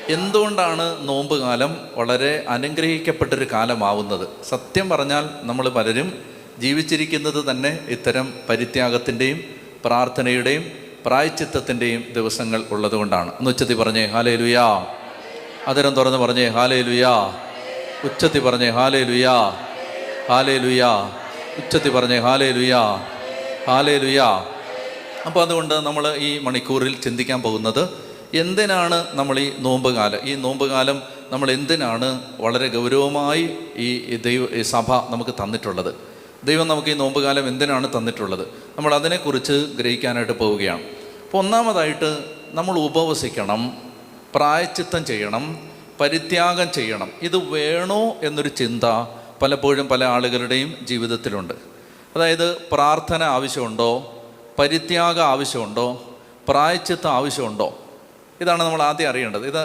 എന്തുകൊണ്ടാണ് നോമ്പ് കാലം വളരെ അനുഗ്രഹിക്കപ്പെട്ടൊരു കാലമാവുന്നത്? സത്യം പറഞ്ഞാൽ നമ്മൾ പലരും ജീവിച്ചിരിക്കുന്നത് തന്നെ ഇത്തരം പരിത്യാഗത്തിൻ്റെയും പ്രാർത്ഥനയുടെയും പ്രായശ്ചിത്തത്തിൻ്റെയും ദിവസങ്ങൾ ഉള്ളതുകൊണ്ടാണ്. ഒന്ന് ഉച്ചത്തിൽ പറഞ്ഞേ ഹല്ലേലൂയാ. അതരം തുറന്ന് പറഞ്ഞേ ഹല്ലേലൂയാ. ഉച്ചത്തിൽ പറഞ്ഞേ ഹല്ലേലൂയാ. ഹല്ലേലൂയാ. ഉച്ചത്തിൽ പറഞ്ഞേ ഹല്ലേലൂയാ. ഹല്ലേലൂയാ. അപ്പോൾ അതുകൊണ്ട് നമ്മൾ ഈ മണിക്കൂറിൽ ചിന്തിക്കാൻ പോകുന്നത്, എന്തിനാണ് നമ്മൾ ഈ നോമ്പ് കാലം നമ്മൾ എന്തിനാണ് വളരെ ഗൗരവമായി ഈ സഭ നമുക്ക് തന്നിട്ടുള്ളത്? ദൈവം നമുക്ക് ഈ നോമ്പ് കാലം എന്തിനാണ് തന്നിട്ടുള്ളത്? നമ്മൾ അതിനെക്കുറിച്ച് ഗ്രഹിക്കാനായിട്ട് പോവുകയാണ്. അപ്പോൾ ഒന്നാമതായിട്ട് നമ്മൾ ഉപവസിക്കണം, പ്രായശ്ചിത്തം ചെയ്യണം, പരിത്യാഗം ചെയ്യണം. ഇത് വേണോ എന്നൊരു ചിന്ത പലപ്പോഴും പല ആളുകളുടെയും ജീവിതത്തിലുണ്ട്. അതായത് പ്രാർത്ഥന ആവശ്യമുണ്ടോ, പരിത്യാഗം ആവശ്യമുണ്ടോ, പ്രായശ്ചിത്തം ആവശ്യമുണ്ടോ? ഇതാണ് നമ്മൾ ആദ്യം അറിയേണ്ടത്. ഇത്